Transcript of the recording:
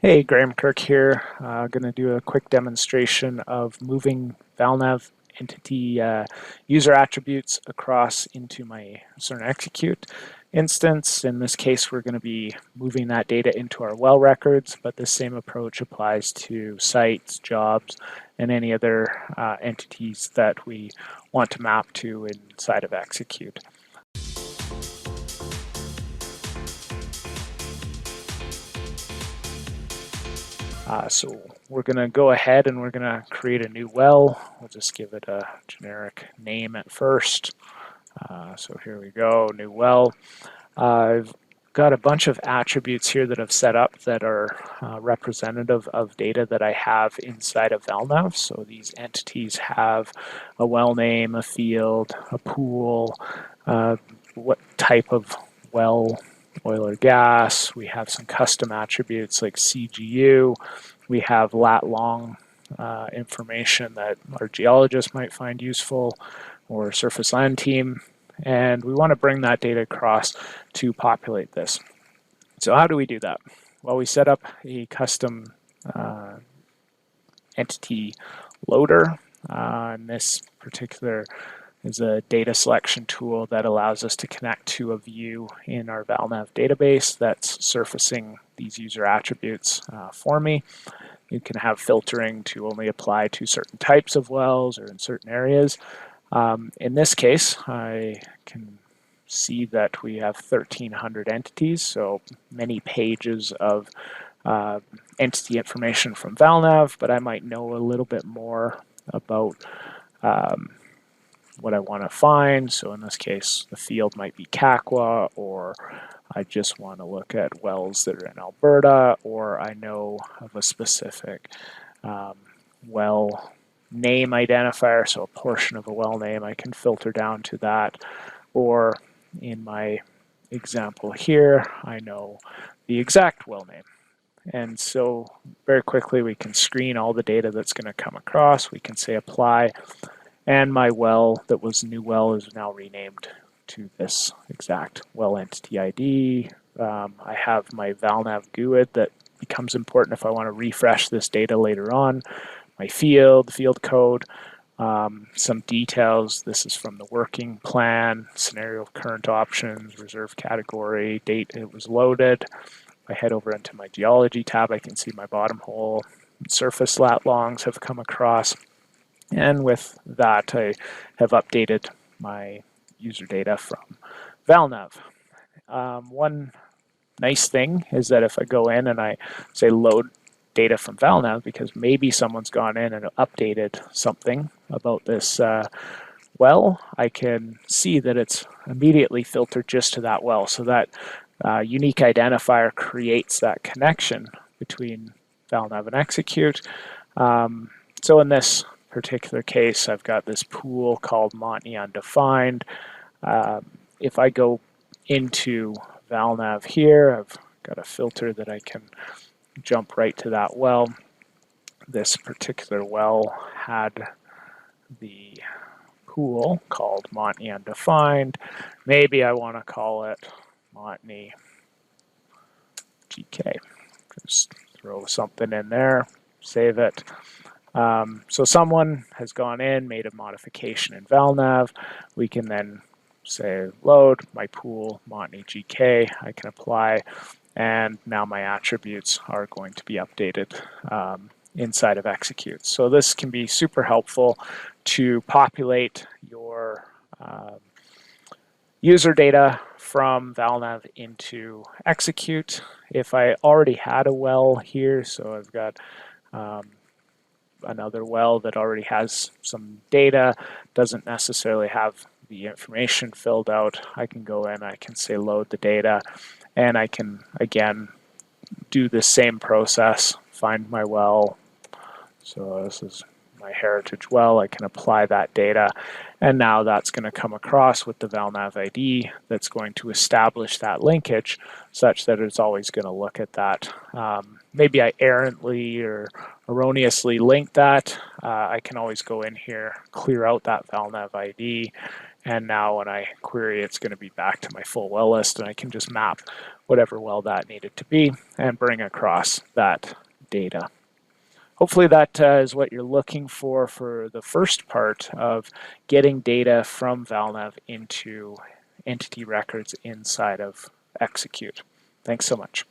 Hey, Graham Kirk here. Going to do a quick demonstration of moving Val Nav entity user attributes across into my Cerner Execute instance. In this case, we're going to be moving that data into our well records, but the same approach applies to sites, jobs, and any other entities that we want to map to inside of Execute. So we're going to go ahead and we're going to create a new well. We'll just give it a generic name at first. So here we go, new well. I've got a bunch of attributes here that I've set up that are representative of data that I have inside of Val Nav. So these entities have a well name, a field, a pool, what type of well, oil or gas. We have some custom attributes like CGU. We have lat long information that our geologists might find useful, or surface land team. And we want to bring that data across to populate this. So how do we do that? Well, we set up a custom entity loader. And this particular is a data selection tool that allows us to connect to a view in our Val Nav database that's surfacing these user attributes for me. You can have filtering to only apply to certain types of wells or in certain areas. In this case, I can see that we have 1,300 entities, so many pages of entity information from Val Nav, but I might know a little bit more about what I want to find. So in this case, the field might be Kakwa, or I just want to look at wells that are in Alberta, or I know of a specific well name identifier, so a portion of a well name, I can filter down to that. Or in my example here, I know the exact well name. And so very quickly we can screen all the data that's going to come across. We can say apply, and my well that was new well is now renamed to this exact well entity ID. I have my Val Nav GUID that becomes important if I want to refresh this data later on. My field code, some details. This is from the working plan, scenario of current options, reserve category, date it was loaded. If I head over into my geology tab, I can see my bottom hole. Surface lat longs have come across. And with that, I have updated my user data from Val Nav. One nice thing is that if I go in and I say load data from Val Nav, because maybe someone's gone in and updated something about this well, I can see that it's immediately filtered just to that well. So that unique identifier creates that connection between Val Nav and Execute. So in this particular case, I've got this pool called Montney Undefined. If I go into Val Nav here, I've got a filter that I can jump right to that well. This particular well had the pool called Montney Undefined. Maybe I want to call it Montney GK. Just throw something in there, save it. So someone has gone in, made a modification in Val Nav. We can then say load my pool Montney GK. I can apply, and now my attributes are going to be updated inside of Execute. So this can be super helpful to populate your user data from Val Nav into Execute. If I already had a well here, so I've got another well that already has some data, doesn't necessarily have the information filled out, I can go in, I can say load the data, and I can again do the same process, find my well. So this is my heritage well, I can apply that data, and now that's going to come across with the Val Nav ID that's going to establish that linkage such that it's always going to look at that. Maybe I errantly or erroneously linked that. I can always go in here, clear out that Val Nav ID, And now when I query, it's going to be back to my full well list, and I can just map whatever well that needed to be and bring across that data. Hopefully that is what you're looking for the first part of getting data from Val Nav into entity records inside of Execute. Thanks so much.